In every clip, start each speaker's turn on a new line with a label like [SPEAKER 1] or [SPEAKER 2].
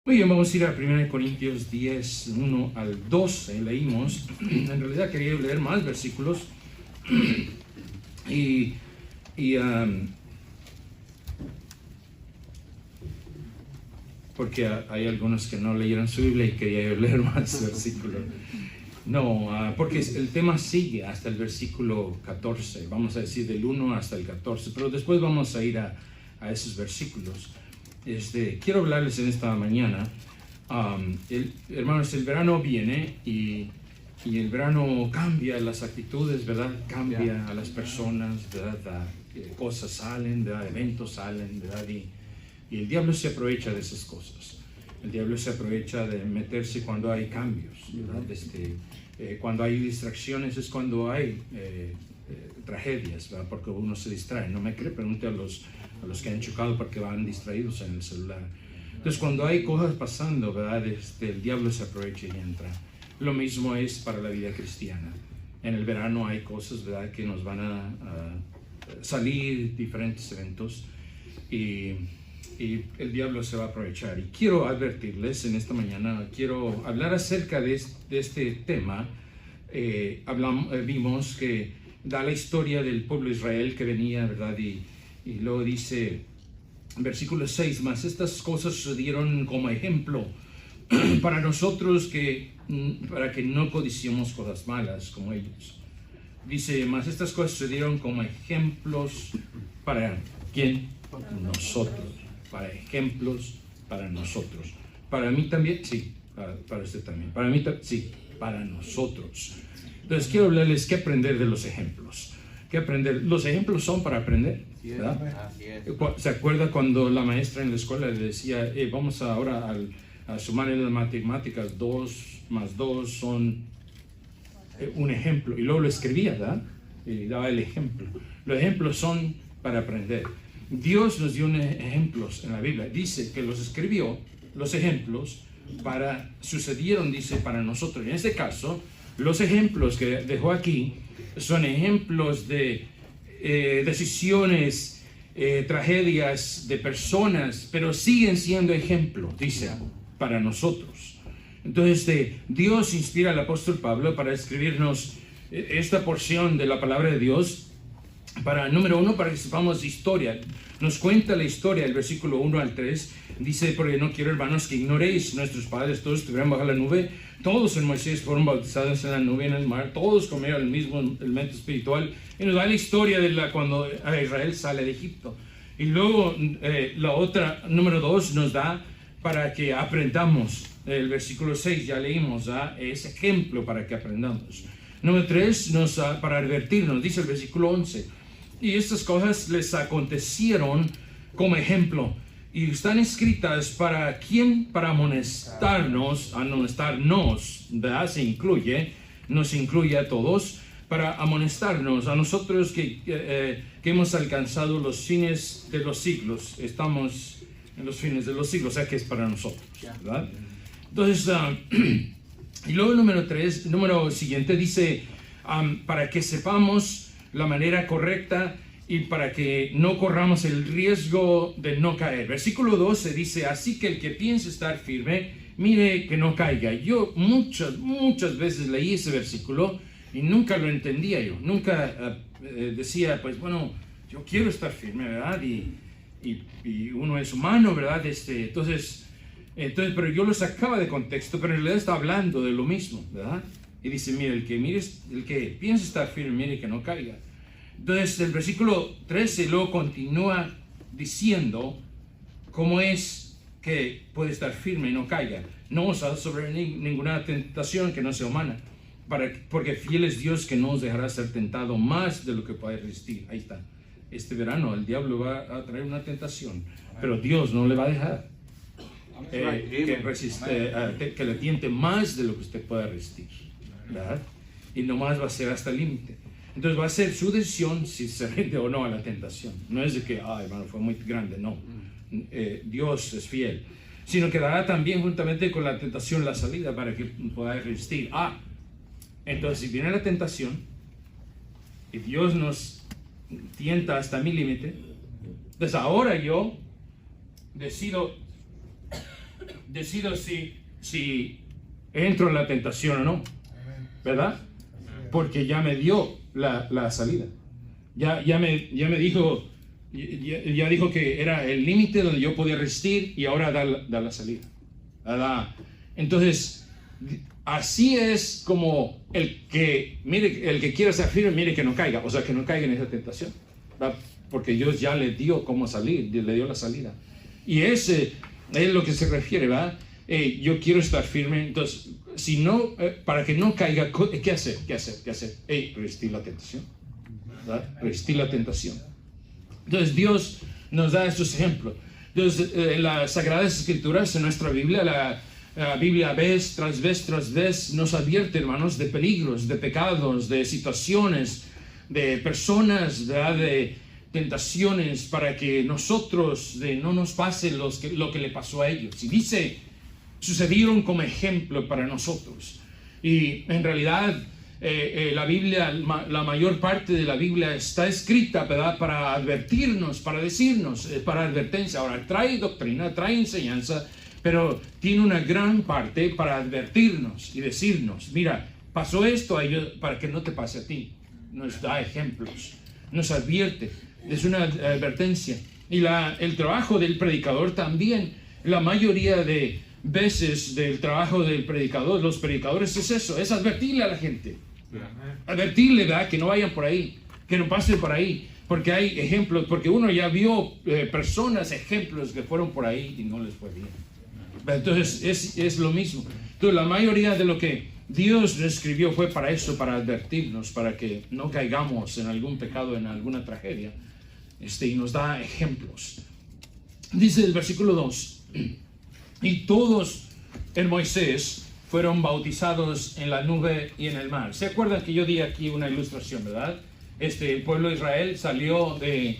[SPEAKER 1] Muy bien, vamos a ir a 1 Corintios 10, 1 al 12, leímos. En realidad quería leer más versículos y porque hay algunos que no leyeron su Biblia y quería leer más versículos. No, porque el tema sigue hasta el versículo 14, vamos a decir del 1 hasta el 14, pero después vamos a ir a esos versículos. Quiero hablarles en esta mañana, hermanos, el verano viene y el verano cambia las actitudes, ¿verdad? Cambia a las personas, ¿verdad? Cosas salen, ¿verdad? Eventos salen, ¿verdad? Y el diablo se aprovecha de esas cosas. El diablo se aprovecha de meterse cuando hay cambios, ¿verdad? Cuando hay distracciones es cuando hay tragedias, ¿verdad? Porque uno se distrae. No me cree, pregunte a los que han chocado porque van distraídos en el celular. Entonces, cuando hay cosas pasando, ¿verdad? El diablo se aprovecha y entra. Lo mismo es para la vida cristiana. En el verano hay cosas, ¿verdad?, que nos van a salir, diferentes eventos, y el diablo se va a aprovechar. Y quiero advertirles en esta mañana, quiero hablar acerca de este tema. Vimos que da la historia del pueblo de Israel que venía, ¿verdad? Y luego dice, versículo 6, más estas cosas sucedieron como ejemplo para nosotros, para que no codiciemos cosas malas como ellos. Dice, más estas cosas sucedieron como ejemplos para ¿quién? Nosotros. Para ejemplos para nosotros. Para mí también, sí, para usted también. Para mí sí, para nosotros. Entonces quiero hablarles qué aprender de los ejemplos. ¿Qué aprender? Los ejemplos son para aprender, ¿verdad? ¿Se acuerda cuando la maestra en la escuela le decía, vamos ahora a sumar en las matemáticas, 2 más 2 son un ejemplo? Y luego lo escribía, ¿verdad? Y daba el ejemplo. Los ejemplos son para aprender. Dios nos dio ejemplos en la Biblia. Dice que los escribió, los ejemplos, sucedieron, dice, para nosotros. En este caso, los ejemplos que dejó aquí son ejemplos de decisiones, tragedias de personas, pero siguen siendo ejemplos, dice, para nosotros. Entonces, Dios inspira al apóstol Pablo para escribirnos esta porción de la palabra de Dios. Número 1, para que sepamos historia. Nos cuenta la historia, el versículo 1 al 3. Dice, porque no quiero, hermanos, que ignoréis, nuestros padres todos estuvieron bajo la nube, todos en Moisés fueron bautizados en la nube y en el mar, todos comieron el mismo elemento espiritual. Y nos da la historia de cuando Israel sale de Egipto. Y luego la otra, número 2, nos da para que aprendamos. El versículo 6 ya leímos, es ejemplo para que aprendamos. Número 3, para advertirnos, dice el versículo 11. Y estas cosas les acontecieron como ejemplo. Y están escritas para ¿quién? Para amonestarnos, ¿verdad? Nos incluye a todos, para amonestarnos, a nosotros que hemos alcanzado los fines de los siglos. Estamos en los fines de los siglos, o sea que es para nosotros, ¿verdad? Entonces, y luego el número siguiente dice, para que sepamos la manera correcta y para que no corramos el riesgo de no caer. Versículo 12 dice, así que el que piense estar firme, mire que no caiga. Yo muchas veces leí ese versículo y nunca lo entendía yo. Nunca decía, pues bueno, yo quiero estar firme, ¿verdad? Y uno es humano, ¿verdad? Entonces, pero yo lo sacaba de contexto, pero en realidad está hablando de lo mismo, ¿verdad? Y dice, mire, el que piensa estar firme, mire que no caiga. Entonces, el versículo 13 luego continúa diciendo cómo es que puede estar firme y no caiga. No os ha sobre ninguna tentación que no sea humana, porque fiel es Dios que no os dejará ser tentado más de lo que puede resistir. Ahí está. Este verano el diablo va a traer una tentación, pero Dios no le va a dejar que le tiente más de lo que usted pueda resistir, ¿verdad? Y nomás va a ser hasta el límite. Entonces va a ser su decisión si se rinde o no a la tentación. No es de que, hermano, fue muy grande, no. Dios es fiel. Sino que dará también juntamente con la tentación la salida para que podáis resistir. Entonces si viene la tentación y Dios nos tienta hasta mi límite, entonces ahora yo decido decido si entro en la tentación o no, ¿verdad? Porque ya me dio la salida. Ya me dijo, ya dijo que era el límite donde yo podía resistir y ahora da la salida. Entonces, así es como el que quiera ser firme, mire que no caiga, o sea, que no caiga en esa tentación, ¿verdad? Porque Dios ya le dio cómo salir, le dio la salida. Y ese es lo que se refiere, ¿verdad? Yo quiero estar firme, entonces, si no, para que no caiga, ¿qué hacer? Resistir la tentación, ¿verdad? Resistir la tentación. Entonces, Dios nos da estos ejemplos. Entonces, en las Sagradas Escrituras, en nuestra Biblia, la Biblia vez tras vez nos advierte, hermanos, de peligros, de pecados, de situaciones, de personas, ¿verdad? De tentaciones, para que nosotros no nos pase lo que le pasó a ellos. Y dice, sucedieron como ejemplo para nosotros. Y en realidad la Biblia, la mayor parte de la Biblia está escrita, ¿verdad? Para advertirnos, para decirnos, para advertencia. Ahora, trae doctrina, trae enseñanza, pero tiene una gran parte para advertirnos y decirnos, mira, pasó esto a ellos para que no te pase a ti. Nos da ejemplos, nos advierte, es una advertencia. Y el trabajo del predicador también, la mayoría de veces del trabajo del predicador, los predicadores es eso, es advertirle a la gente. Advertirle, ¿verdad? Que no vayan por ahí, que no pasen por ahí, porque hay ejemplos, porque uno ya vio personas, ejemplos que fueron por ahí y no les fue bien. Entonces es lo mismo. Entonces la mayoría de lo que Dios escribió fue para eso, para advertirnos, para que no caigamos en algún pecado, en alguna tragedia, y nos da ejemplos. Dice el versículo 2, y todos en Moisés fueron bautizados en la nube y en el mar. ¿Se acuerdan que yo di aquí una ilustración, verdad? El pueblo de Israel salió de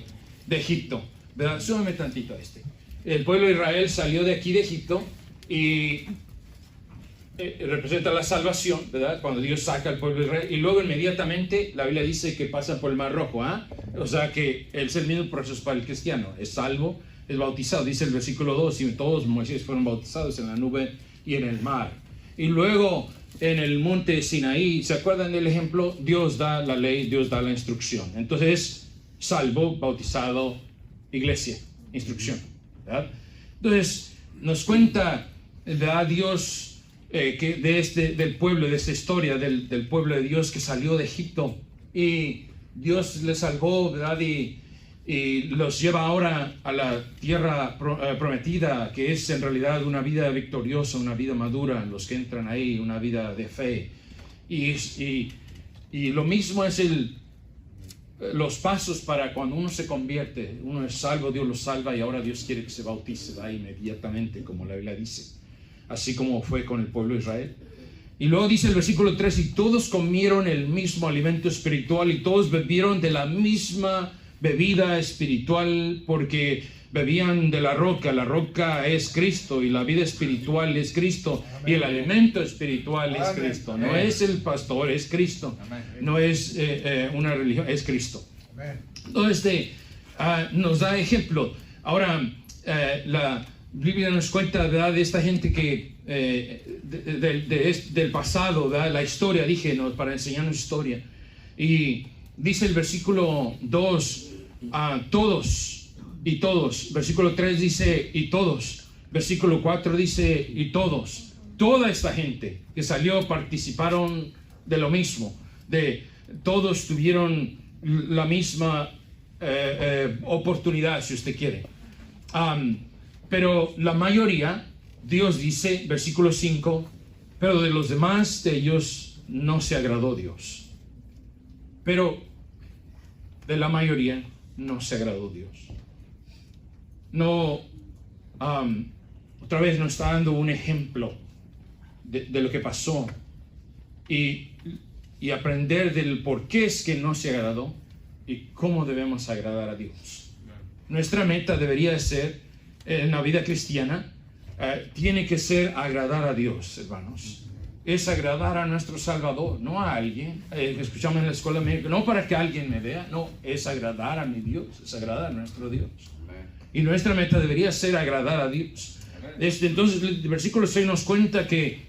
[SPEAKER 1] Egipto, ¿verdad? Súbeme tantito a El pueblo de Israel salió de aquí de Egipto y representa la salvación, ¿verdad? Cuando Dios saca al pueblo de Israel, y luego inmediatamente la Biblia dice que pasa por el Mar Rojo, ¿ah? O sea que es el mismo proceso para el cristiano, es salvo, es bautizado, dice el versículo 2, y todos Moisés fueron bautizados en la nube y en el mar. Y luego en el monte Sinaí, ¿se acuerdan del ejemplo? Dios da la ley, Dios da la instrucción. Entonces, salvo, bautizado, iglesia, instrucción, ¿verdad? Entonces, nos cuenta, ¿verdad? Dios que del pueblo, de esta historia del pueblo de Dios que salió de Egipto, y Dios les salvó, ¿verdad? Y los lleva ahora a la tierra prometida, que es en realidad una vida victoriosa, una vida madura, los que entran ahí, una vida de fe. Y lo mismo es los pasos para cuando uno se convierte, uno es salvo, Dios lo salva, y ahora Dios quiere que se bautice, ¿verdad? Inmediatamente, como la Biblia dice, así como fue con el pueblo de Israel. Y luego dice el versículo 3, y todos comieron el mismo alimento espiritual, y todos bebieron de la misma bebida espiritual, porque bebían de la roca es Cristo, y la vida espiritual es Cristo. Amén. Y el alimento espiritual es Cristo. No es el pastor, es Cristo. Amén. No es una religión, es Cristo. Amén. Entonces nos da ejemplo. Ahora la Biblia nos cuenta, ¿verdad?, de esta gente que del pasado, ¿verdad?, la historia, para enseñarnos historia. Y dice el versículo 2, todos y todos. Versículo 3 dice, y todos. Versículo 4 dice, y todos. Toda esta gente que salió participaron de lo mismo. Todos tuvieron la misma oportunidad, si usted quiere. Pero la mayoría, Dios dice, versículo 5, pero de los demás de ellos no se agradó Dios. Pero de la mayoría no se agradó Dios. No, otra vez nos está dando un ejemplo de lo que pasó y aprender del por qué es que no se agradó y cómo debemos agradar a Dios. Nuestra meta debería ser, en la vida cristiana, tiene que ser agradar a Dios, hermanos. Es agradar a nuestro Salvador, no a alguien. Escuchamos en la escuela médica, no para que alguien me vea, no, es agradar a mi Dios, es agradar a nuestro Dios. Y nuestra meta debería ser agradar a Dios. Entonces el versículo 6 nos cuenta que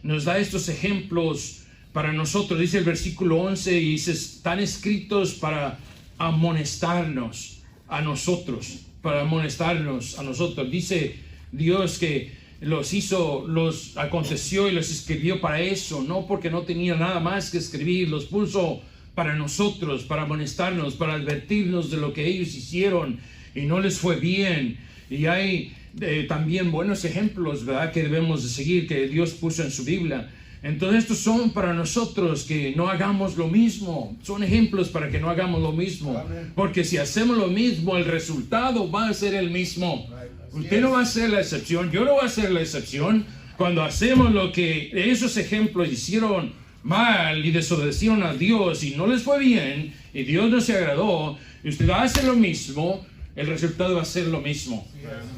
[SPEAKER 1] nos da estos ejemplos para nosotros. Dice el versículo 11 y dice, están escritos para amonestarnos a nosotros, para amonestarnos a nosotros. Dice Dios que los aconteció y los escribió para eso, no porque no tenía nada más que escribir, los puso para nosotros, para amonestarnos, para advertirnos de lo que ellos hicieron y no les fue bien. Y hay también buenos ejemplos, ¿verdad?, que debemos de seguir, que Dios puso en su Biblia. Entonces estos son para nosotros que no hagamos lo mismo, son ejemplos para que no hagamos lo mismo. Porque si hacemos lo mismo, el resultado va a ser el mismo. Usted no va a ser la excepción, yo no voy a ser la excepción. Cuando hacemos lo que esos ejemplos hicieron mal y desobedecieron a Dios y no les fue bien y Dios no se agradó, y usted va a hacer lo mismo, el resultado va a ser lo mismo.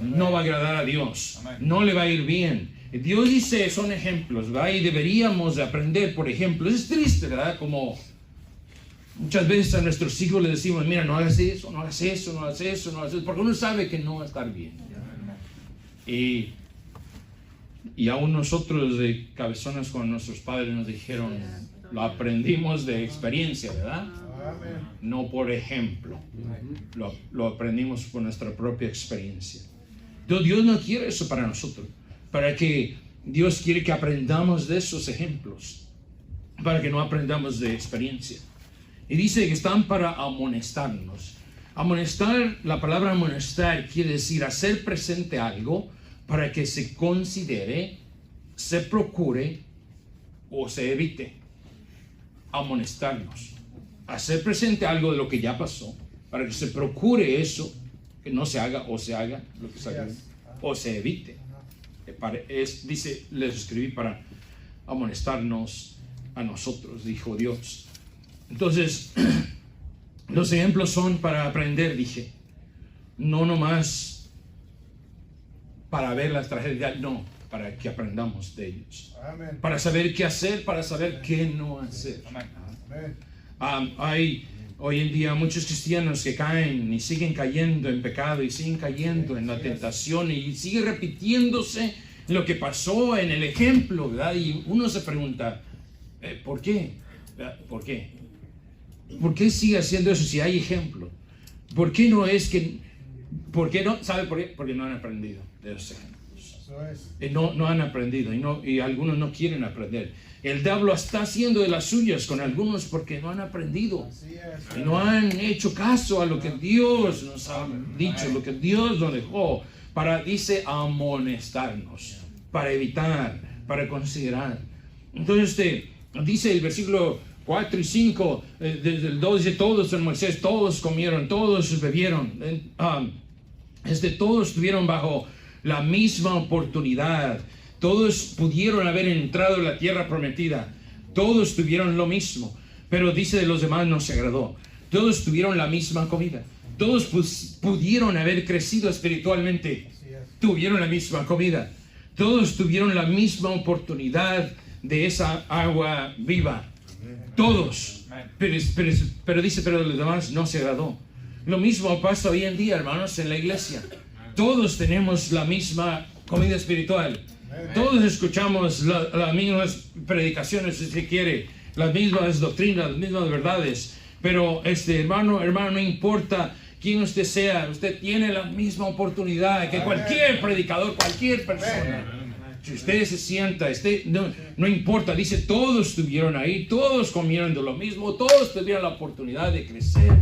[SPEAKER 1] No va a agradar a Dios, no le va a ir bien. Dios dice, son ejemplos, ¿verdad? Y deberíamos de aprender por ejemplos. Es triste, ¿verdad? Como muchas veces a nuestros hijos les decimos, mira, no hagas eso, no hagas eso, no hagas eso, no hagas eso, porque uno sabe que no va a estar bien. Y aún nosotros de cabezones con nuestros padres nos dijeron, lo aprendimos de experiencia, ¿verdad? No por ejemplo, lo aprendimos por nuestra propia experiencia. Entonces Dios no quiere eso para nosotros, para que Dios quiere que aprendamos de esos ejemplos, para que no aprendamos de experiencia. Y dice que están para amonestarnos. Amonestar, la palabra amonestar quiere decir hacer presente algo para que se considere, se procure o se evite. Amonestarnos. Hacer presente algo de lo que ya pasó, para que se procure eso, que no se haga o se haga lo que se haga, o se evite. Dice, les escribí para amonestarnos a nosotros, dijo Dios. Entonces, los ejemplos son para aprender, dije. No nomás para ver las tragedias, no, para que aprendamos de ellos. Amén. Para saber qué hacer, para saber qué no hacer. Amén. Hay hoy en día muchos cristianos que caen y siguen cayendo en pecado y siguen cayendo en la tentación y sigue repitiéndose lo que pasó en el ejemplo, ¿verdad? Y uno se pregunta, ¿por qué? ¿Por qué? ¿Por qué sigue haciendo eso si hay ejemplo? ¿Por qué no es que... ¿Por qué no? ¿Sabe por qué? Porque no han aprendido de los ejemplos. No han aprendido y algunos no quieren aprender. El diablo está haciendo de las suyas con algunos porque no han aprendido. Y no han hecho caso a lo que Dios nos ha dicho, lo que Dios nos dejó. Dice, amonestarnos, para evitar, para considerar. Entonces, dice el versículo 4 y 5, desde el 2 dice, todos en Moisés, todos comieron, todos bebieron. Todos estuvieron bajo la misma oportunidad. Todos pudieron haber entrado en la tierra prometida. Todos tuvieron lo mismo. Pero dice de los demás no se agradó. Todos tuvieron la misma comida. Todos pudieron haber crecido espiritualmente. Tuvieron la misma comida. Todos tuvieron la misma oportunidad de esa agua viva. Todos. Pero dice, pero de los demás no se agradó. Lo mismo pasa hoy en día, hermanos, en la iglesia. Todos tenemos la misma comida espiritual. Todos escuchamos las mismas predicaciones, si se quiere, las mismas doctrinas, las mismas verdades. Pero hermano, no importa quién usted sea, usted tiene la misma oportunidad que cualquier predicador, cualquier persona. Si usted se sienta, no importa, dice, todos estuvieron ahí, todos comieron de lo mismo, todos tuvieron la oportunidad de crecer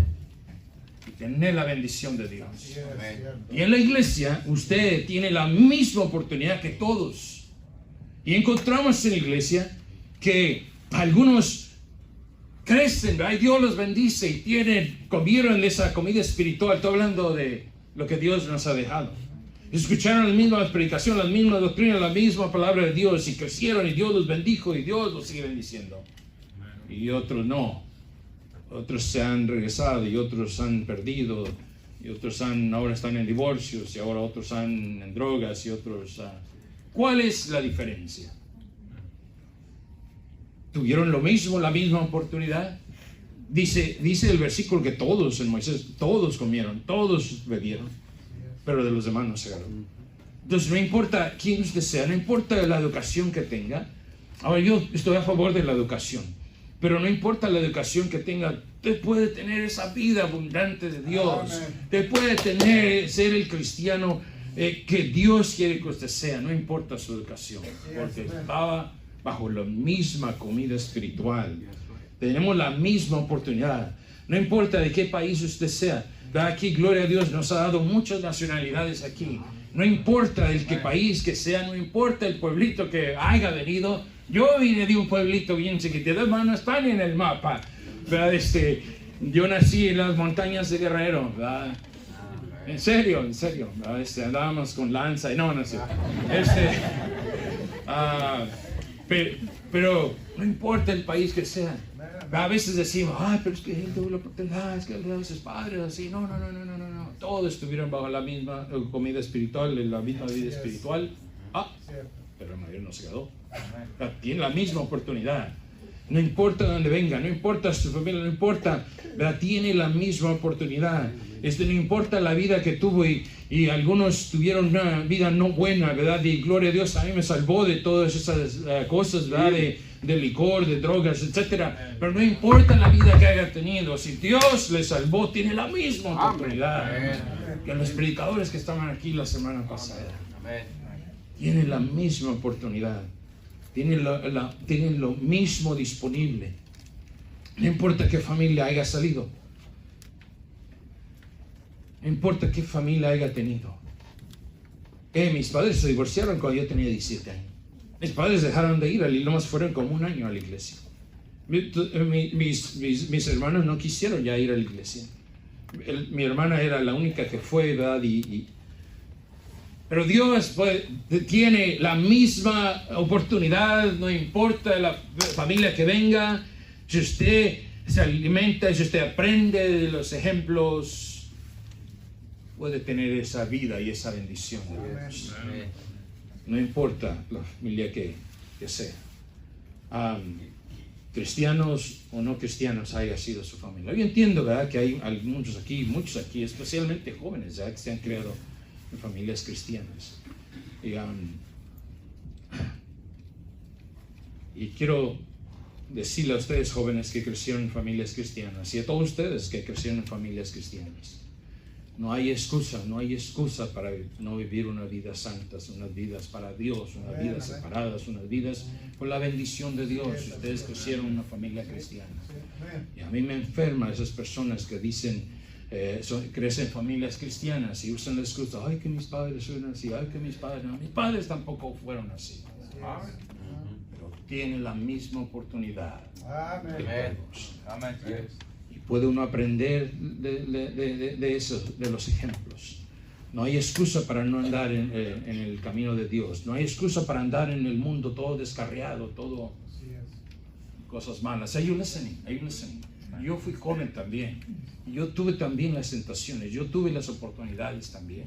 [SPEAKER 1] y tener la bendición de Dios. Y en la iglesia, usted tiene la misma oportunidad que todos. Y encontramos en la iglesia que algunos crecen, ¿verdad? Y Dios los bendice y comieron de esa comida espiritual. Estoy hablando de lo que Dios nos ha dejado. Escucharon la misma predicación, la misma doctrina, la misma palabra de Dios y crecieron y Dios los bendijo y Dios los sigue bendiciendo. Y otros no. Otros se han regresado y otros han perdido y otros ahora están en divorcios y ahora otros están en drogas y otros... ¿Cuál es la diferencia? ¿Tuvieron lo mismo, la misma oportunidad? Dice el versículo que todos en Moisés, todos comieron, todos bebieron, pero de los demás no se agradó. Entonces no importa quién usted sea, no importa la educación que tenga. Ahora yo estoy a favor de la educación, pero no importa la educación que tenga, usted puede tener esa vida abundante de Dios. Usted puede ser el cristiano que Dios quiere que usted sea, no importa su educación, porque estaba bajo la misma comida espiritual. Tenemos la misma oportunidad. No importa de qué país usted sea. Aquí, gloria a Dios, nos ha dado muchas nacionalidades aquí. No importa el qué país que sea, no importa el pueblito que haya venido. Yo vine de un pueblito bien chiquitito, hermano, está en el mapa, ¿verdad? Yo nací en las montañas de Guerrero, ¿verdad? En serio, ¿verdad? Andábamos con lanza y no sé. Pero no importa el país que sea. A veces decimos, pero es que él tuvo la oportunidad, es que él dio sus padres, así. No. Todos estuvieron bajo la misma comida espiritual, la misma vida espiritual. Pero la mayoría no se quedó. Tiene la misma oportunidad. No importa dónde venga, no importa su familia, no importa, ¿verdad? Tiene la misma oportunidad. No importa la vida que tuvo y algunos tuvieron una vida no buena, ¿verdad? Y gloria a Dios, a mí me salvó de todas esas cosas, ¿verdad? De licor, de drogas, etcétera. Pero no importa la vida que haya tenido, si Dios le salvó, tiene la misma oportunidad que los predicadores que estaban aquí la semana pasada. Tienen la misma oportunidad. Tienen lo mismo disponible. No importa qué familia haya salido. No importa qué familia haya tenido. Mis padres se divorciaron cuando yo tenía 17 años. Mis padres dejaron de ir, y nomás fueron como un año a la iglesia. Mis hermanos no quisieron ya ir a la iglesia. Mi hermana era la única que fue, ¿verdad? Pero Dios tiene la misma oportunidad, no importa la familia que venga. Si usted se alimenta, si usted aprende de los ejemplos, puede tener esa vida y esa bendición de Dios. No importa la familia que sea. Cristianos o no cristianos haya sido su familia. Yo entiendo, ¿verdad?, que hay muchos aquí, especialmente jóvenes, ¿verdad?, que se han creado en familias cristianas. Y quiero decirle a ustedes, jóvenes que crecieron en familias cristianas, y a todos ustedes que crecieron en familias cristianas, no hay excusa para no vivir una vida santa, unas vidas para Dios, unas vidas separadas, unas vidas con la bendición de Dios. Ustedes crecieron en una familia cristiana. Y a mí me enferma esas personas que dicen, crecen en familias cristianas y usan la excusa, que mis padres fueron así, que mis padres tampoco fueron así. Pero tienen la misma oportunidad de todos. Puede uno aprender de eso, de los ejemplos. No hay excusa para no andar en el camino de Dios. No hay excusa para andar en el mundo todo descarriado, todo cosas malas. Are you listening? Yo fui joven también. Yo tuve también las tentaciones. Yo tuve las oportunidades también.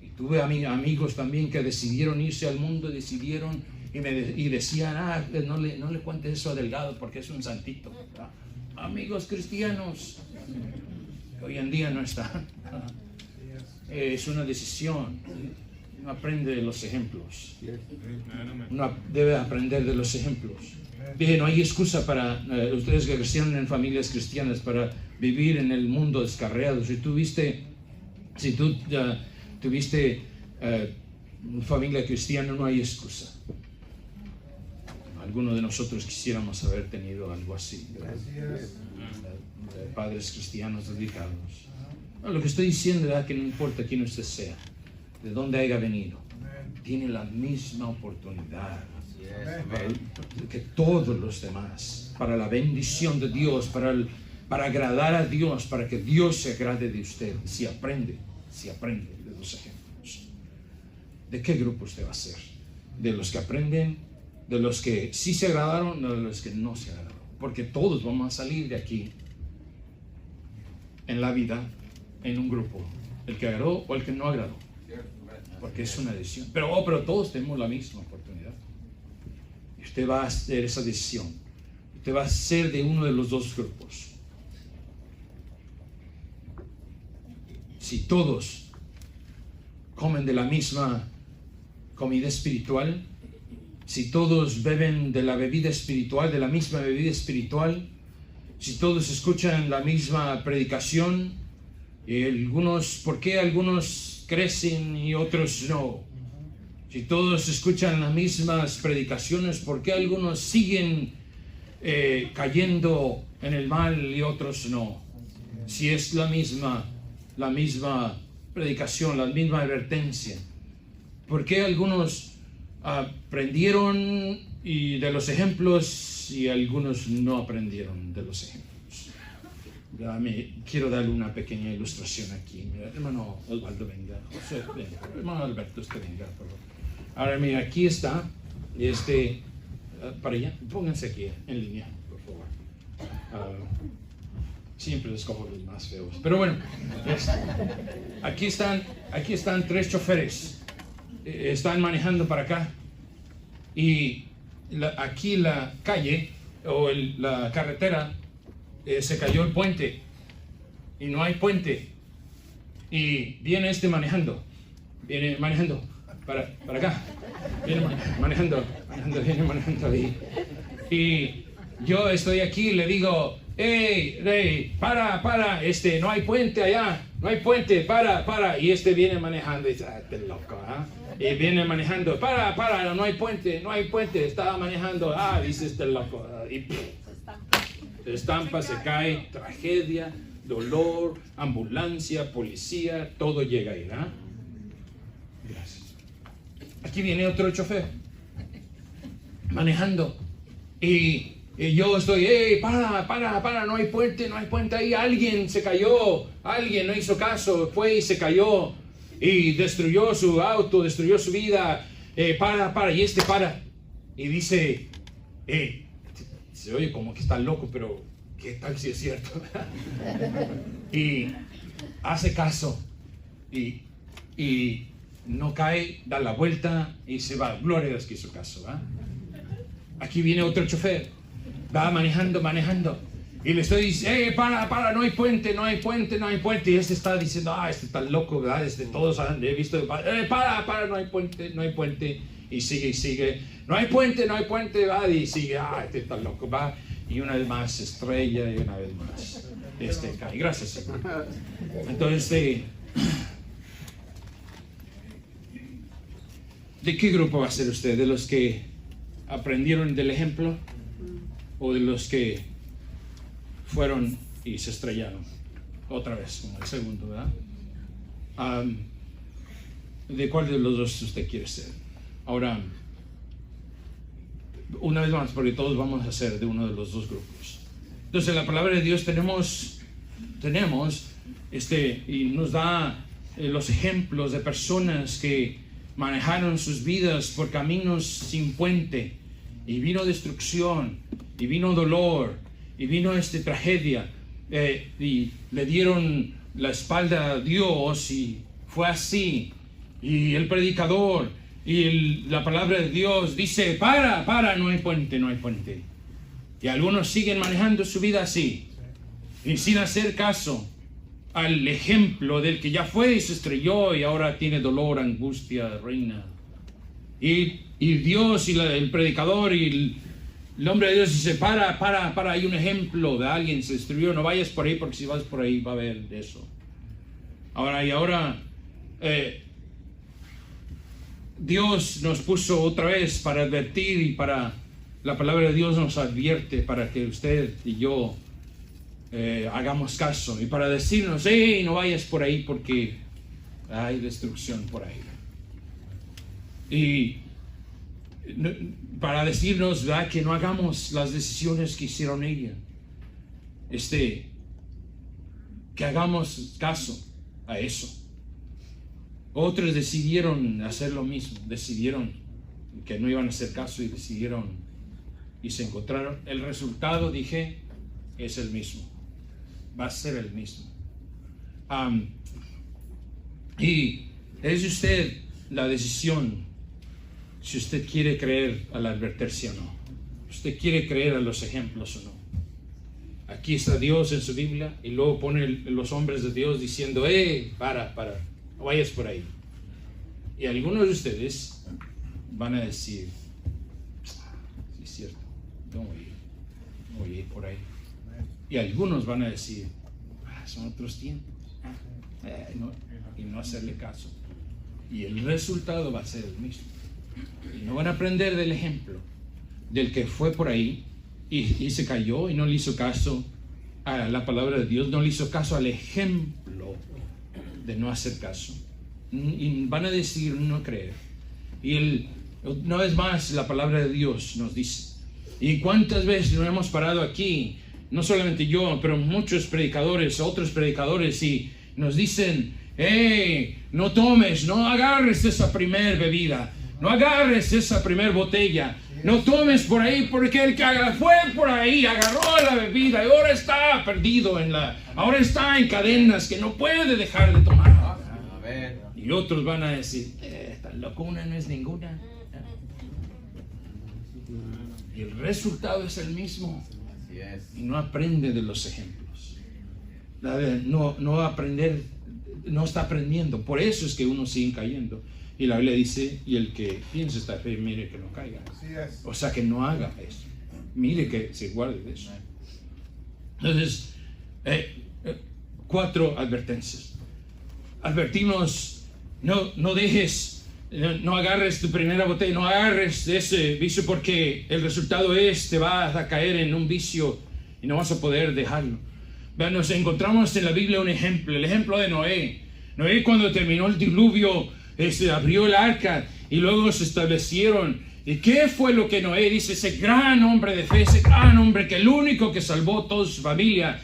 [SPEAKER 1] Y tuve amigos también que decidieron irse al mundo, y decían, no le cuentes eso a Delgado porque es un santito, ¿verdad? Amigos cristianos, hoy en día no están. Es una decisión. Uno aprende de los ejemplos. Uno debe aprender de los ejemplos. Bien, no hay excusa para ustedes que crecieron en familias cristianas para vivir en el mundo descarriado. Si tú tuviste una familia cristiana, no hay excusa. Algunos de nosotros quisiéramos haber tenido algo así, padres cristianos dedicados. Lo que estoy diciendo es que no importa quién usted sea, de dónde haya venido, tiene la misma oportunidad que todos los demás, para la bendición de Dios, para agradar a Dios, para que Dios se agrade de usted, si aprende de los ejemplos. ¿De qué grupo usted va a ser? ¿De los que aprenden? ¿De los que sí se agradaron o de los que no se agradaron? Porque todos vamos a salir de aquí en la vida en un grupo, el que agradó o el que no agradó, porque es una decisión. Pero todos tenemos la misma oportunidad. Y usted va a hacer esa decisión. Usted va a ser de uno de los dos grupos. Si todos comen de la misma comida espiritual, si todos beben de la bebida espiritual, de la misma bebida espiritual, si todos escuchan la misma predicación, ¿por qué algunos crecen y otros no? Si todos escuchan las mismas predicaciones, ¿por qué algunos siguen cayendo en el mal y otros no? Si es la misma predicación, la misma advertencia, ¿por qué algunos aprendieron de los ejemplos y algunos no aprendieron de los ejemplos? Quiero darle una pequeña ilustración aquí. Mira, hermano Osvaldo, venga. José, venga. Hermano Alberto, venga, por favor. Ahora, mira, aquí está. Para allá, pónganse aquí en línea, por favor. Siempre les cojo los más feos. Pero bueno, aquí están 3 choferes. Están manejando para acá. Y aquí la calle o la carretera se cayó el puente. Y no hay puente. Y viene manejando. Viene manejando para acá. Viene manejando ahí. Y yo estoy aquí y le digo: hey, Rey, para, no hay puente allá, no hay puente, para. Y viene manejando y dice: este loco, Y viene manejando: para, no hay puente, estaba manejando, dice este loco, y se estampa, se cae, tragedia, dolor, ambulancia, policía, todo llega ahí, Gracias. Aquí viene otro chofer, manejando, y yo estoy: para, no hay puente ahí, alguien se cayó, alguien no hizo caso, fue y se cayó, y destruyó su auto, destruyó su vida, para, y para, y dice: se oye como que está loco, pero ¿qué tal si es cierto? Y hace caso, y no cae, da la vuelta y se va. Gloria a Dios que hizo caso, Aquí viene otro chofer, va manejando, y le estoy diciendo: para, no hay puente, y está diciendo: este está loco, ¿verdad? Todos han visto, para, no hay puente, y sigue, no hay puente, ¿verdad? Y sigue: este está loco, va, y una vez más estrella, y una vez más cae. Gracias, Señor. Entonces, ¿de qué grupo va a ser usted? ¿De los que aprendieron del ejemplo o de los que fueron y se estrellaron otra vez, como el segundo, verdad? ¿De cuál de los dos usted quiere ser? Ahora, una vez más, porque todos vamos a ser de uno de los dos grupos. Entonces, la palabra de Dios tenemos y nos da los ejemplos de personas que manejaron sus vidas por caminos sin puente, y vino destrucción, y vino dolor, y vino tragedia, y le dieron la espalda a Dios, y fue así. Y el predicador y la palabra de Dios dice: para, no hay puente. Y algunos siguen manejando su vida así, y sin hacer caso al ejemplo del que ya fue y se estrelló y ahora tiene dolor, angustia, reina. Y Dios y el predicador y el hombre de Dios dice: para, hay un ejemplo de alguien se destruyó, no vayas por ahí, porque si vas por ahí va a haber eso. Ahora Dios nos puso otra vez para advertir, y la palabra de Dios nos advierte para que usted y yo hagamos caso, y para decirnos: no vayas por ahí porque hay destrucción por ahí. Y para decirnos, ¿verdad?, que no hagamos las decisiones que hicieron ella, que hagamos caso a eso. Otros decidieron hacer lo mismo, decidieron que no iban a hacer caso y decidieron y se encontraron. El resultado, dije, es el mismo, va a ser el mismo. Y es usted la decisión si usted quiere creer a la advertencia o no, usted quiere creer a los ejemplos o no. Aquí está Dios en su Biblia, y luego pone los hombres de Dios diciendo: para, no vayas por ahí. Y algunos de ustedes van a decir, sí es cierto, no voy a ir por ahí. Y algunos van a decir, son otros tiempos, y no hacerle caso. Y el resultado va a ser el mismo. Y no van a aprender del ejemplo del que fue por ahí y se cayó y no le hizo caso a la palabra de Dios, no le hizo caso al ejemplo de no hacer caso. Y van a decir no creer. Y una vez más la palabra de Dios nos dice, y cuántas veces nos hemos parado aquí, no solamente yo, pero muchos predicadores, otros predicadores, y nos dicen, no tomes, no agarres esa primer bebida, no agarres esa primer botella, no tomes por ahí, porque el que fue por ahí agarró la bebida y ahora está perdido ahora está en cadenas que no puede dejar de tomar. Y otros van a decir, esta locura no es ninguna. Y el resultado es el mismo. Y no aprende de los ejemplos. No está aprendiendo. Por eso es que uno sigue cayendo. Y la Biblia dice, y el que piensa estar fe, mire que no caiga. O sea, que no haga eso. Mire que se guarde de eso. Entonces, 4 advertencias. Advertimos, no dejes, no agarres tu primera botella, no agarres de ese vicio, porque el resultado te vas a caer en un vicio y no vas a poder dejarlo. Nos encontramos en la Biblia un ejemplo, el ejemplo de Noé. Noé, cuando terminó el diluvio, abrió el arca y luego se establecieron. ¿Y qué fue lo que Noé dice? Ese gran hombre de fe, ese gran hombre que el único que salvó toda su familia,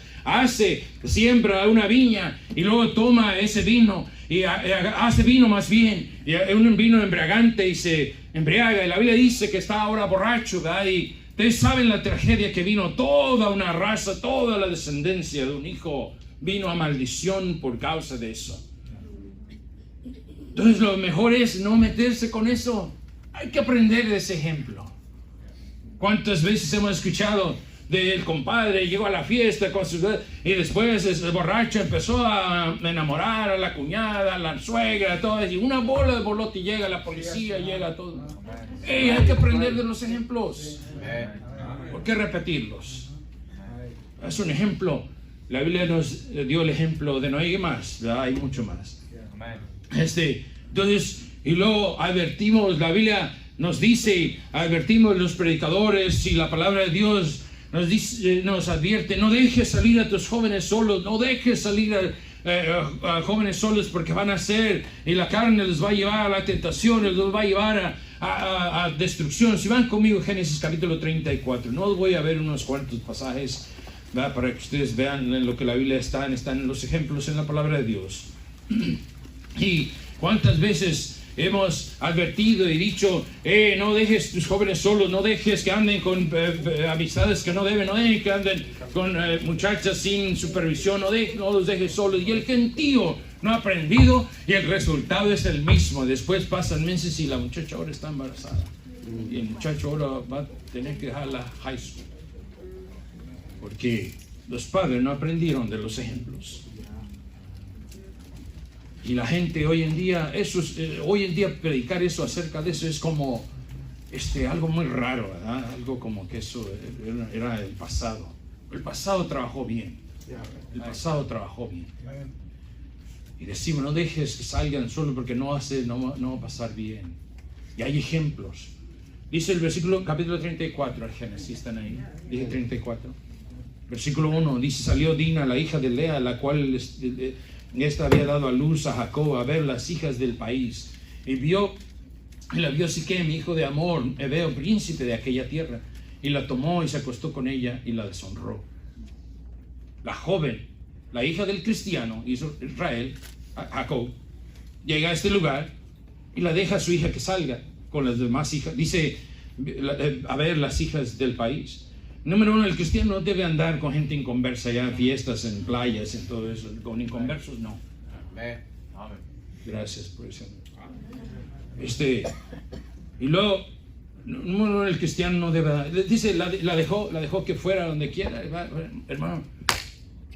[SPEAKER 1] siembra una viña y luego toma ese vino y hace vino más bien, y un vino embriagante y se embriaga. Y la Biblia dice que está ahora borracho, ¿verdad? Y ustedes saben la tragedia que vino. Toda una raza, toda la descendencia de un hijo vino a maldición por causa de eso. Entonces lo mejor es no meterse con eso. Hay que aprender de ese ejemplo. ¿Cuántas veces hemos escuchado del compadre, llegó a la fiesta con y después ese borracho empezó a enamorar a la cuñada, a la suegra, todo, y una bola de bolote, y llega la policía, llega todo. Hay que aprender de los ejemplos. ¿Por qué repetirlos? Es un ejemplo. La Biblia nos dio el ejemplo de Noé y más, ¿verdad? Hay mucho más. Entonces, y luego advertimos, la Biblia nos dice, advertimos los predicadores, y la palabra de Dios nos advierte, no dejes salir a tus jóvenes solos, no dejes salir a jóvenes solos, porque van a ser, y la carne les va a llevar a la tentación, les va a llevar a destrucción. Si van conmigo, Génesis capítulo 34, no voy a ver unos cuantos pasajes, ¿verdad?, para que ustedes vean en lo que la Biblia están los ejemplos en la palabra de Dios. Y cuántas veces hemos advertido y dicho, no dejes tus jóvenes solos, no dejes que anden con amistades que no deben, no dejes que anden con muchachas sin supervisión, no los dejes solos. Y el gentío no ha aprendido y el resultado es el mismo. Después pasan meses y la muchacha ahora está embarazada. Y el muchacho ahora va a tener que dejar la high school. Porque los padres no aprendieron de los ejemplos. Y la gente hoy en día, predicar eso acerca de eso es como algo muy raro, ¿verdad? Algo como que eso era el pasado. El pasado trabajó bien. El pasado trabajó bien. Y decimos, no dejes que salgan solo porque no va a pasar bien. Y hay ejemplos. Dice el versículo, capítulo 34, al Génesis, están ahí. Dice 34. Versículo 1, dice, salió Dina, la hija de Lea, la cual esta había dado a luz a Jacob, a ver las hijas del país. Y la vio Siquem, hijo de Amor, Heveo, príncipe de aquella tierra. Y la tomó y se acostó con ella y la deshonró. La joven, la hija del cristiano, Israel, Jacob, llega a este lugar y la deja a su hija que salga con las demás hijas. Dice, a ver las hijas del país. Número 1, el cristiano no debe andar con gente inconversa ya en fiestas, en playas, en todo eso. Con inconversos no. Gracias por eso. Y luego, número 1, el cristiano no debe. Dice, la dejó que fuera donde quiera. Hermano,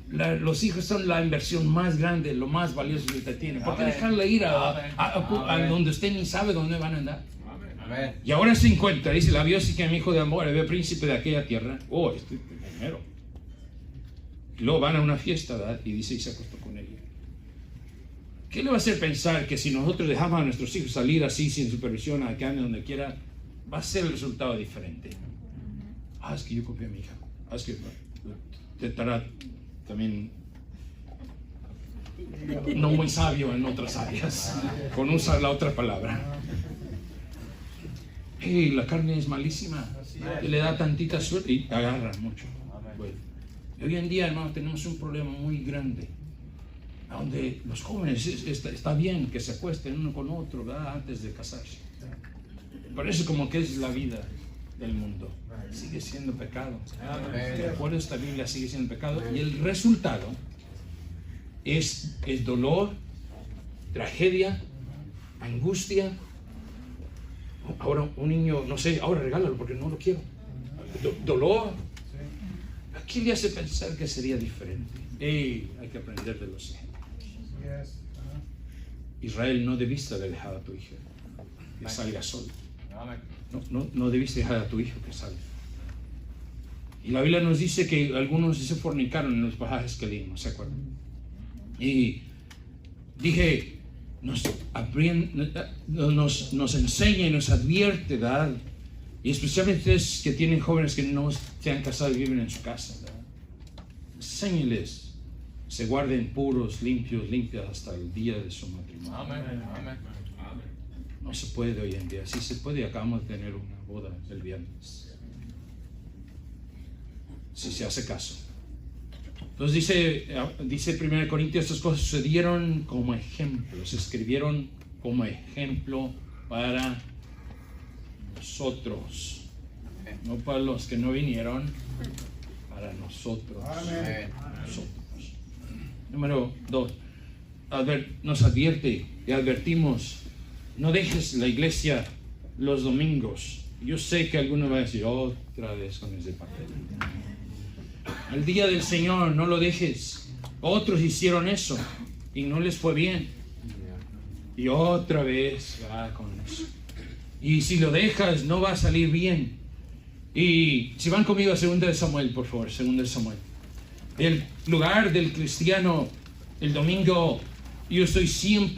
[SPEAKER 1] Los hijos son la inversión más grande, lo más valioso que usted tiene. ¿Por qué dejarle ir a donde usted ni sabe dónde van a andar?
[SPEAKER 2] Amén.
[SPEAKER 1] Y ahora se encuentra, dice, la vio sí que mi hijo de amor, el príncipe de aquella tierra. Oh, este primero. Luego van a una fiesta, ¿verdad? Y dice, y se acostó con ella. ¿Qué le va a hacer pensar que si nosotros dejamos a nuestros hijos salir así sin supervisión, a que anden donde quiera, va a ser el resultado diferente? Es que yo confío en mi hija. Es que te estará también no muy sabio en otras áreas, con usar la otra palabra. Hey, la carne es malísima, y le da tantita suerte y agarra mucho. Bueno, hoy en día, hermano, tenemos un problema muy grande, donde los jóvenes está bien que se acuesten uno con otro, ¿verdad? Antes de casarse. Parece como que es la vida del mundo. Sigue siendo pecado. De acuerdo a esta Biblia, sigue siendo pecado. Y el resultado es dolor, tragedia, angustia. Ahora un niño, no sé, ahora regálalo porque no lo quiero. Dolor. ¿A qué le hace pensar que sería diferente? Hay que aprender de los ejemplos. Israel, no debiste haber dejado a tu hijo que salga solo. No debiste dejar a tu hijo que salga. Y la Biblia nos dice que algunos se fornicaron en los pasajes que leímos, ¿se acuerdan? Y dije, nos enseña y nos advierte, ¿verdad? Y especialmente ustedes que tienen jóvenes que no se han casado y viven en su casa, ¿verdad? Enséñeles, se guarden puros, limpias hasta el día de su matrimonio.
[SPEAKER 2] Amén. Amén.
[SPEAKER 1] No se puede hoy en día. Sí se puede, acabamos de tener una boda el viernes. Si se hace caso. Entonces dice 1 Corintios, estas cosas sucedieron como ejemplo, se escribieron como ejemplo para nosotros, no para los que no vinieron, para nosotros.
[SPEAKER 2] Amén.
[SPEAKER 1] Nosotros. Número 2, nos advierte y advertimos, no dejes la iglesia los domingos. Yo sé que algunos van a decir, otra vez con ese papel. El día del Señor no lo dejes. Otros hicieron eso y no les fue bien. Y otra vez va con eso. Y si lo dejas no va a salir bien. Y si van conmigo a 2 de Samuel, por favor, 2 de Samuel. El lugar del cristiano el domingo, yo estoy 100%,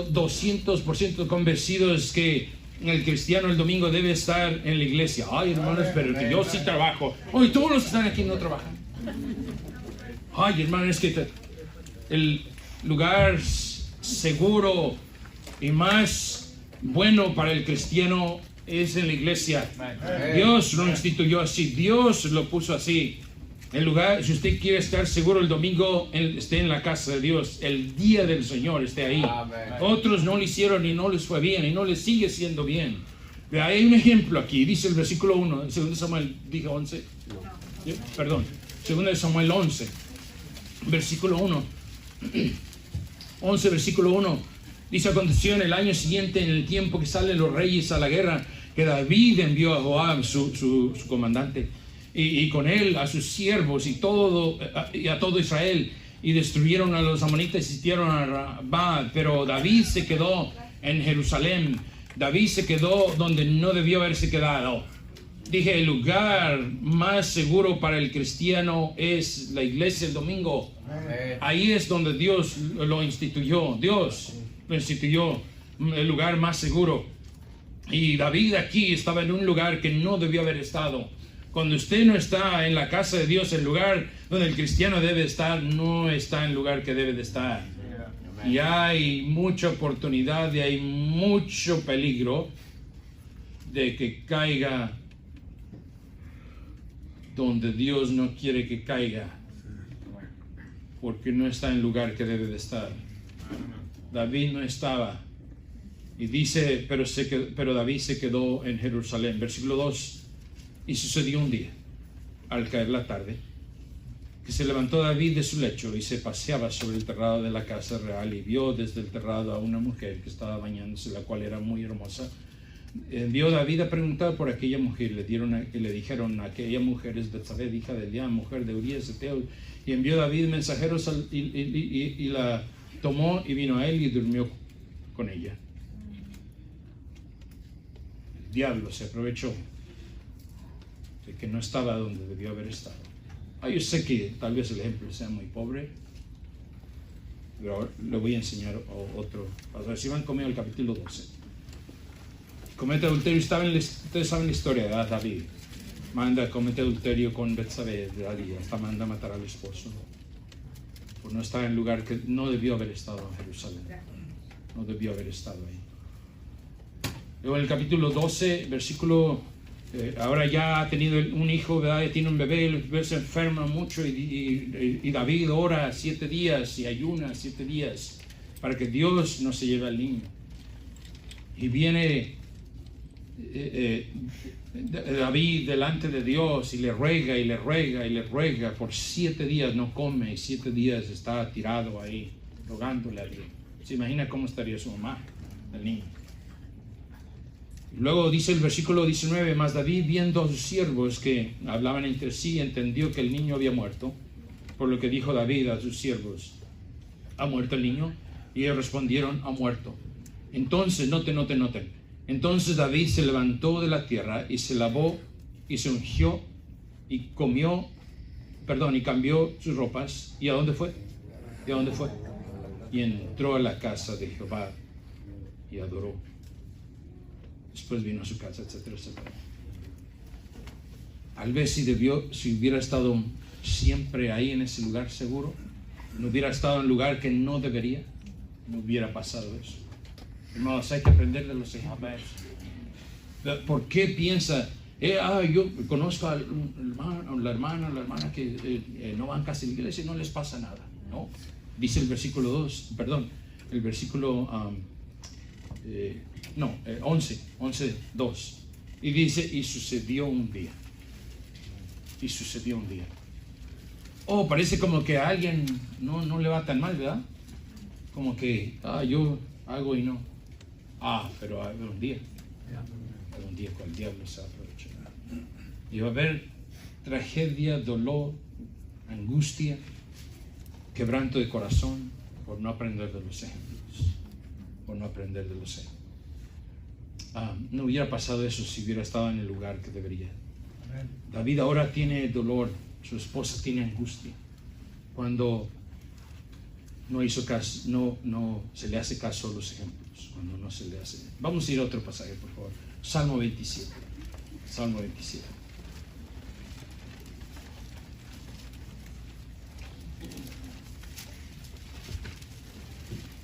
[SPEAKER 1] 200% convencido es que el cristiano el domingo debe estar en la iglesia. Ay, hermanos, pero que yo sí trabajo. Hoy todos los que están aquí no trabajan. Ay, hermanos, es que el lugar seguro y más bueno para el cristiano es en la iglesia. Dios lo instituyó así, Dios lo puso así. El lugar, si usted quiere estar seguro el domingo, esté en la casa de Dios, el día del Señor esté ahí. Amén. Otros no lo hicieron y no les fue bien y no les sigue siendo bien. Vea, hay un ejemplo aquí, dice el versículo 1, 2 Samuel, dije 11, no. Perdón, 2 Samuel 11, versículo 1, 11, versículo 1, dice, aconteció en el año siguiente, en el tiempo que salen los reyes a la guerra, que David envió a Joab, su comandante, y con él a sus siervos y a todo Israel, y destruyeron a los amonitas y sitiaron a Rabá, pero David se quedó en Jerusalén. David se quedó donde no debió haberse quedado. Dije, el lugar más seguro para el cristiano es la iglesia el domingo. Amén. Ahí es donde Dios lo instituyó. Dios lo instituyó, el lugar más seguro. Y David aquí estaba en un lugar que no debió haber estado. Cuando usted no está en la casa de Dios, el lugar donde el cristiano debe estar, no está en el lugar que debe de estar. Y hay mucha oportunidad y hay mucho peligro de que caiga donde Dios no quiere que caiga, porque no está en el lugar que debe de estar. David no estaba. Y dice, pero David se quedó en Jerusalén. Versículo 2. Y sucedió un día, al caer la tarde, que se levantó David de su lecho y se paseaba sobre el terrado de la casa real y vio desde el terrado a una mujer que estaba bañándose, la cual era muy hermosa. envió David a preguntar por aquella mujer. Le dijeron, aquella mujer es Betsabé, hija de Eliam, mujer de Urías Eteo. Y envió David mensajeros y la tomó y vino a él y durmió con ella. El diablo se aprovechó de que no estaba donde debió haber estado. Yo sé que tal vez el ejemplo sea muy pobre, pero le voy a enseñar otro. A ver si van conmigo al capítulo 12. Comete adulterio. Ustedes saben la historia de David. Comete adulterio con Betsabé, hasta manda a matar al esposo. Por no estar en el lugar que no debió haber estado en Jerusalén. No debió haber estado ahí. Luego en el capítulo 12, versículo... ahora ya ha tenido un hijo, ¿verdad? Ya tiene un bebé, el bebé se enferma mucho y David ora 7 días y ayuna 7 días para que Dios no se lleve al niño. Y viene David delante de Dios y le ruega y le ruega y le ruega. Por 7 días no come y 7 días está tirado ahí rogándole a Dios. ¿Se imagina cómo estaría su mamá, el niño? Luego dice el versículo 19, mas David, viendo a sus siervos que hablaban entre sí, entendió que el niño había muerto, por lo que dijo David a sus siervos, ¿ha muerto el niño? Y ellos respondieron, ha muerto. Entonces, noten. Entonces David se levantó de la tierra y se lavó y se ungió y y cambió sus ropas. ¿Y a dónde fue? Y entró a la casa de Jehová y adoró. Después vino a su casa, etcétera, etcétera. Tal vez si hubiera estado siempre ahí en ese lugar seguro, no hubiera estado en un lugar que no debería, no hubiera pasado eso. Hermanos, hay que aprender de los ejemplos. ¿Por qué piensa, yo conozco a la hermana que no van casi a la iglesia y no les pasa nada? No, dice el versículo 11:2. Y dice, y sucedió un día. Parece como que a alguien no le va tan mal, ¿verdad? Como que, yo hago y no. Pero hay un día. Hay un día cuando el diablo se aprovecha. Y va a haber tragedia, dolor, angustia, quebranto de corazón por no aprender de los ejemplos. No hubiera pasado eso si hubiera estado en el lugar que debería. David ahora tiene dolor, su esposa tiene angustia. Cuando no hizo caso, no se le hace caso a los ejemplos. Cuando no se le hace. Vamos a ir a otro pasaje, por favor. Salmo 27.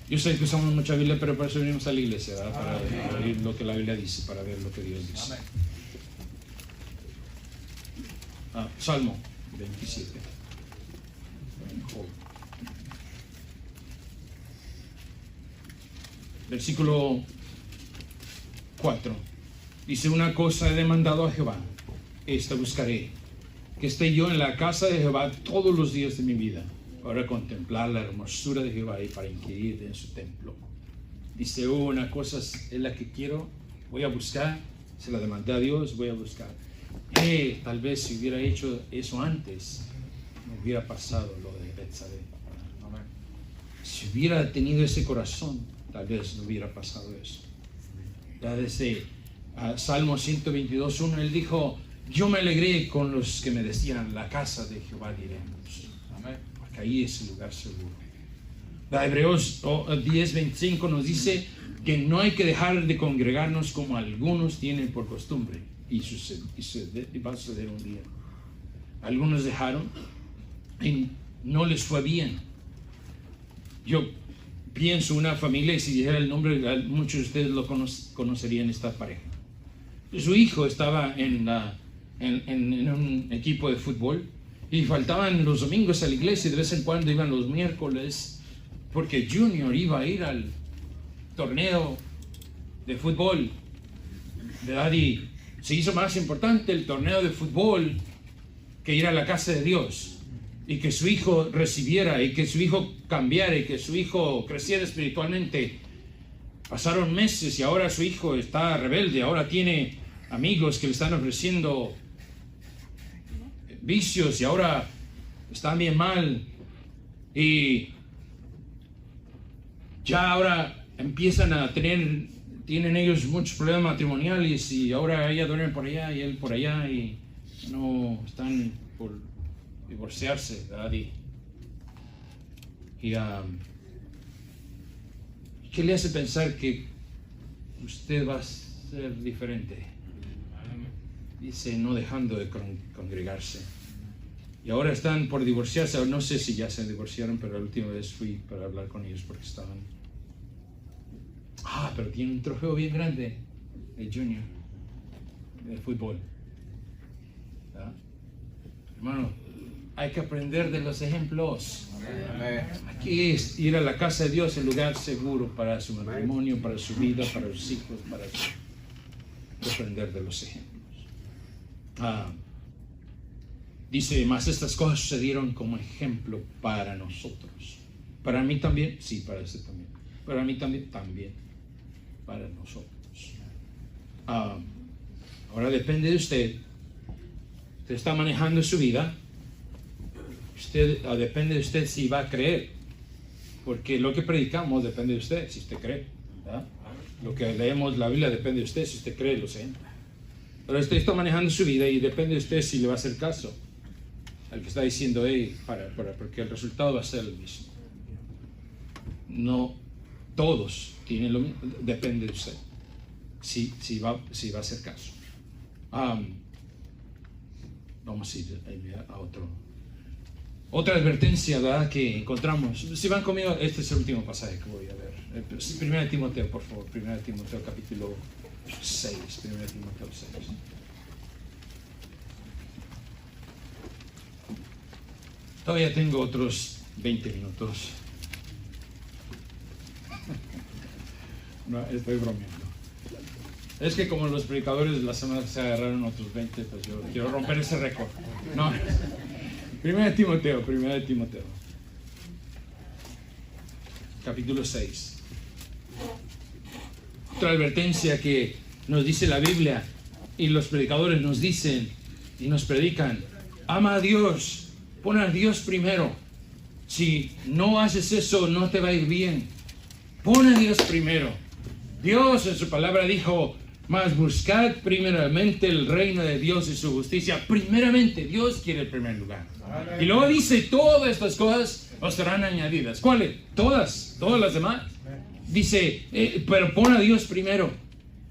[SPEAKER 1] Yo sé que usamos mucha Biblia, pero por eso venimos a la iglesia, ¿verdad? Para oír lo que la Biblia dice, para ver lo que Dios dice. Salmo 27. Versículo 4. Dice, una cosa he demandado a Jehová, esta buscaré, que esté yo en la casa de Jehová todos los días de mi vida, para contemplar la hermosura de Jehová y para inquirir en su templo. Dice, una cosa es la que quiero, voy a buscar, se la demandé a Dios, voy a buscar. Tal vez si hubiera hecho eso antes, no hubiera pasado lo de Betsabé. Si hubiera tenido ese corazón, tal vez no hubiera pasado eso. Ya desde Salmo 122:1, él dijo, yo me alegré con los que me decían, la casa de Jehová diremos. Amén. Porque ahí es el lugar seguro. Hebreos 10:25 nos dice que no hay que dejar de congregarnos como algunos tienen por costumbre. Y va a suceder un día. Algunos dejaron y no les fue bien. Yo pienso una familia, y si dijera el nombre, muchos de ustedes lo conocerían, esta pareja. Su hijo estaba en un equipo de fútbol y faltaban los domingos a la iglesia y de vez en cuando iban los miércoles porque Junior iba a ir al torneo de fútbol, ¿verdad? Y se hizo más importante el torneo de fútbol que ir a la casa de Dios y que su hijo recibiera y que su hijo cambiara y que su hijo creciera espiritualmente. pasaron meses y ahora su hijo está rebelde, ahora tiene amigos que le están ofreciendo vicios y ahora está bien mal. Y ya ahora empiezan a tienen ellos muchos problemas matrimoniales y ahora ella duerme por allá y él por allá y no están por divorciarse, ¿verdad? ¿Qué le hace pensar que usted va a ser diferente? Dice, no dejando de congregarse. Y ahora están por divorciarse, no sé si ya se divorciaron, pero la última vez fui para hablar con ellos porque estaban... pero tiene un trofeo bien grande de junior, de fútbol. ¿Verdad? Hermano, hay que aprender de los ejemplos. Aquí es ir a la casa de Dios, el lugar seguro para su matrimonio, para su vida, para sus hijos, aprender de los ejemplos. Dice, más estas cosas sucedieron como ejemplo para nosotros. Para mí también, sí, para usted también. Para mí también, para nosotros. Ahora depende de usted. Usted está manejando su vida. Depende de usted si va a creer. Porque lo que predicamos depende de usted, si usted cree. ¿Verdad? Lo que leemos la Biblia depende de usted, si usted cree, lo sé. Pero usted está manejando su vida y depende de usted si le va a hacer caso al que está diciendo, porque el resultado va a ser el mismo. No todos tienen lo mismo, depende de usted si va a hacer caso. Vamos a ir a otra advertencia, ¿verdad?, que encontramos. Si van conmigo, este es el último pasaje que voy a ver. 1 Timoteo, por favor. 1 Timoteo capítulo 6. 1 Timoteo 6. Todavía tengo otros 20 minutos. No, estoy bromeando. Es que como los predicadores de la semana se agarraron otros 20, pues yo quiero romper ese récord. No. 1 Timoteo. Capítulo 6. Otra advertencia que nos dice la Biblia y los predicadores nos dicen y nos predican: ama a Dios. Pon a Dios primero. Si no haces eso, no te va a ir bien. Pon a Dios primero. Dios en su palabra dijo: mas buscad primeramente el reino de Dios y su justicia. Primeramente, Dios quiere el primer lugar. Y luego dice: todas estas cosas os serán añadidas. ¿Cuáles? Todas las demás. Dice, pero pon a Dios primero,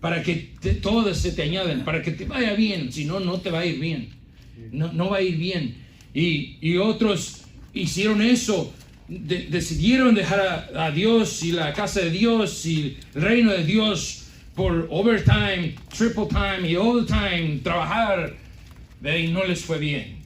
[SPEAKER 1] para que todas se te añaden, para que te vaya bien. Si no, no te va a ir bien. No va a ir bien. Y otros hicieron eso, decidieron dejar a Dios y la casa de Dios y el reino de Dios por overtime, triple time y all time, trabajar, y no les fue bien.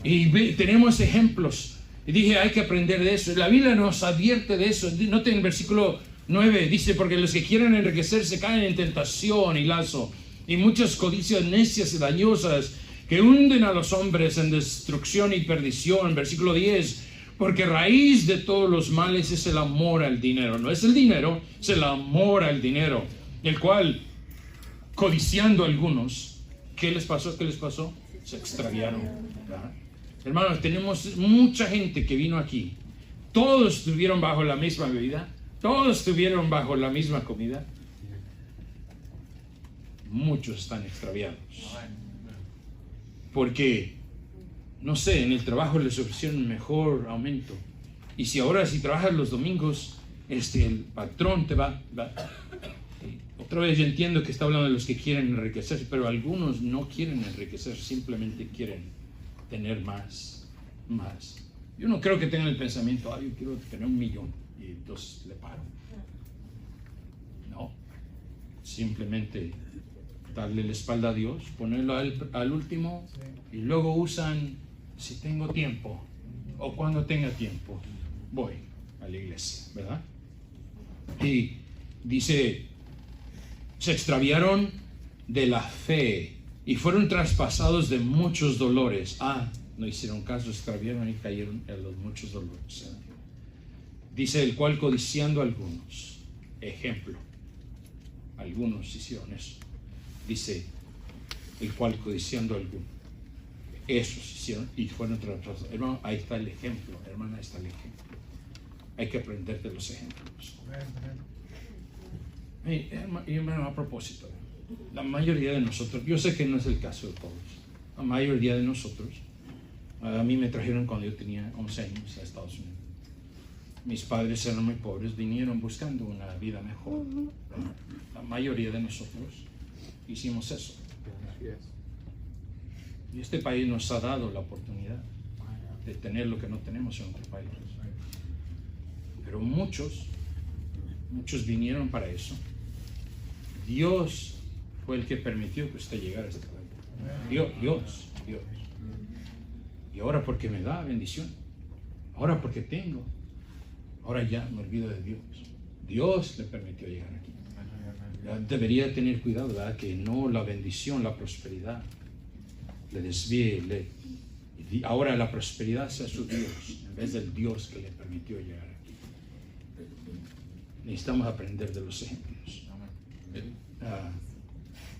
[SPEAKER 1] Y tenemos ejemplos. Y dije, hay que aprender de eso. La Biblia nos advierte de eso. Noten el versículo 9, dice: porque los que quieren enriquecerse caen en tentación y lazo, y muchas codicias necias y dañosas, que hunden a los hombres en destrucción y perdición. Versículo 10, porque raíz de todos los males es el amor al dinero. No es el dinero, es el amor al dinero, el cual, codiciando algunos, ¿qué les pasó? Se extraviaron. ¿Verdad? Hermanos, tenemos mucha gente que vino aquí. Todos estuvieron bajo la misma bebida, todos estuvieron bajo la misma comida. Muchos están extraviados. Porque, no sé, en el trabajo les ofrecieron mejor aumento. Y si trabajas los domingos, el patrón te va. Otra vez yo entiendo que está hablando de los que quieren enriquecerse, pero algunos no quieren enriquecer, simplemente quieren tener más. Yo no creo que tengan el pensamiento: yo quiero tener 1 millón y entonces le paro. No, simplemente darle la espalda a Dios, ponerlo al último, y luego usan: si tengo tiempo o cuando tenga tiempo voy a la iglesia, ¿verdad? Y dice: se extraviaron de la fe y fueron traspasados de muchos dolores. No hicieron caso, extraviaron y cayeron en los muchos dolores. Dice: el cual, codiciando algunos, ejemplo. Algunos hicieron eso. Dice, el cual codiciando alguno. Esos hicieron y fueron traspasados. Hermano, ahí está el ejemplo. Hermana, ahí está el ejemplo. Hay que aprender de los ejemplos. Y hermano, a propósito, la mayoría de nosotros, yo sé que no es el caso de todos, la mayoría de nosotros, a mí me trajeron cuando yo tenía 11 años a Estados Unidos. Mis padres eran muy pobres, vinieron buscando una vida mejor. La mayoría de nosotros hicimos eso. Y este país nos ha dado la oportunidad de tener lo que no tenemos en otros países. Pero muchos vinieron para eso. Dios fue el que permitió que usted llegara a este país. Dios. Y ahora porque me da bendición, ahora porque tengo, ahora ya me olvido de Dios. Dios le permitió llegar aquí. Ya debería tener cuidado, ¿verdad? Que no la bendición, la prosperidad le desvíe, y ahora la prosperidad sea su Dios en vez del Dios que le permitió llegar aquí. Necesitamos aprender de los ejemplos.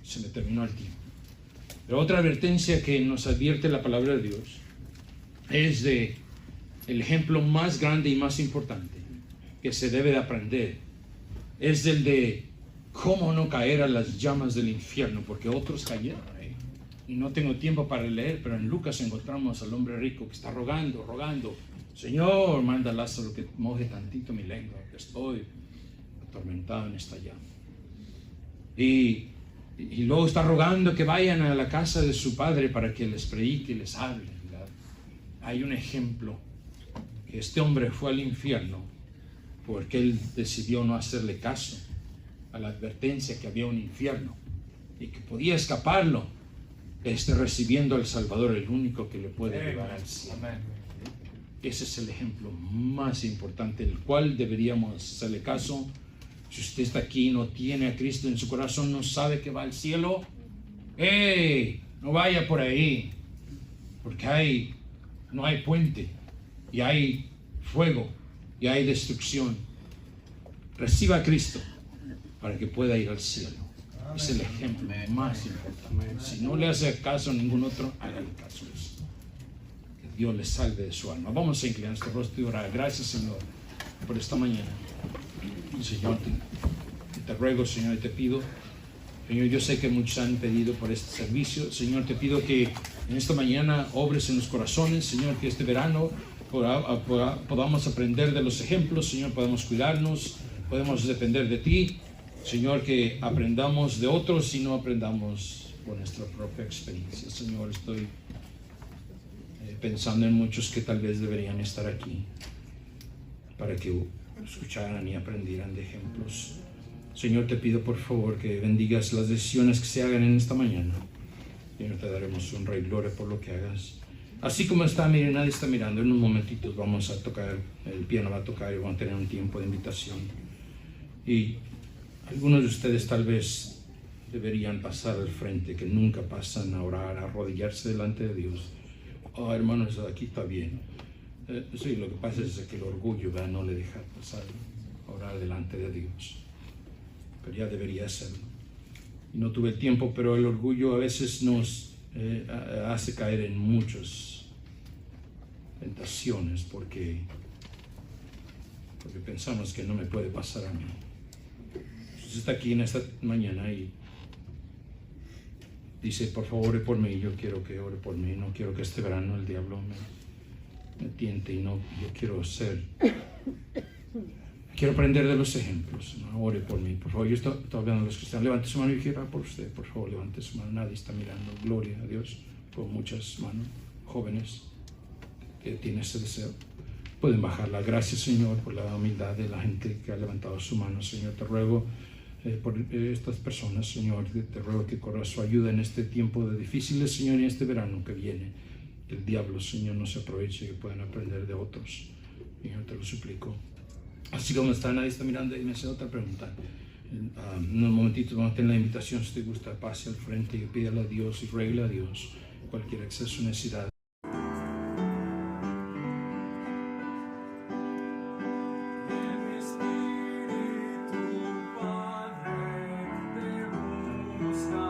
[SPEAKER 1] Se me terminó el tiempo. Pero otra advertencia que nos advierte la palabra de Dios es de el ejemplo más grande y más importante que se debe de aprender. Es el de cómo no caer a las llamas del infierno, porque otros cayeron ahí. Y no tengo tiempo para leer, pero en Lucas encontramos al hombre rico que está rogando, Señor, manda a Lázaro que moje tantito mi lengua, que estoy atormentado en esta llama. Y luego está rogando que vayan a la casa de su padre para que les predique y les hable. ¿Verdad? Hay un ejemplo, que este hombre fue al infierno porque él decidió no hacerle caso a la advertencia que había un infierno y que podía escaparlo, recibiendo al Salvador, el único que le puede llevar al cielo. Ese es el ejemplo más importante, el cual deberíamos hacerle caso. Si usted está aquí y no tiene a Cristo en su corazón, no sabe que va al cielo, no vaya por ahí, porque no hay puente, y hay fuego, y hay destrucción. Reciba a Cristo para que pueda ir al cielo. Es el ejemplo más importante. Si no le hace caso a ningún otro, hágale caso a eso. Que Dios le salve de su alma. Vamos a inclinar nuestro rostro y orar. Gracias, Señor, por esta mañana. Señor, te ruego, Señor, y te pido, Señor, yo sé que muchos han pedido por este servicio. Señor, te pido que en esta mañana obres en los corazones, Señor, que este verano podamos aprender de los ejemplos, Señor, podamos cuidarnos, podemos depender de ti, Señor, que aprendamos de otros y no aprendamos por nuestra propia experiencia. Señor, estoy pensando en muchos que tal vez deberían estar aquí para que escucharan y aprendieran de ejemplos. Señor, te pido por favor que bendigas las decisiones que se hagan en esta mañana. Señor, te daremos honra y gloria por lo que hagas. Así como nadie está mirando, en un momentito vamos a tocar, el piano va a tocar y vamos a tener un tiempo de invitación. Y algunos de ustedes tal vez deberían pasar al frente, que nunca pasan a orar, a arrodillarse delante de Dios. Oh, hermanos, aquí está bien. Sí, lo que pasa es que el orgullo no le deja pasar a orar delante de Dios. Pero ya debería hacerlo. Y no tuve tiempo, pero el orgullo a veces nos hace caer en muchas tentaciones porque pensamos que no me puede pasar a mí. Usted está aquí en esta mañana y dice, por favor, ore por mí. Yo quiero que ore por mí. No quiero que este verano el diablo me tiente y no, yo quiero aprender de los ejemplos. ¿No? Ore por mí, por favor. Yo estoy hablando de los cristianos. Levante su mano y quiero orar por usted. Por favor, levante su mano. Nadie está mirando. Gloria a Dios por muchas manos jóvenes que tienen ese deseo. Pueden bajarla. Gracias, Señor, por la humildad de la gente que ha levantado su mano. Señor, te ruego por estas personas, Señor, te ruego que corra su ayuda en este tiempo de difíciles, Señor, y este verano que viene. Que el diablo, Señor, no se aproveche y que puedan aprender de otros. Señor, te lo suplico. Así como nadie está mirando y me hace otra pregunta. En un momentito vamos a tener la invitación. Si te gusta, pase al frente y pídale a Dios y ruegle a Dios cualquier exceso de necesidad.
[SPEAKER 2] sky.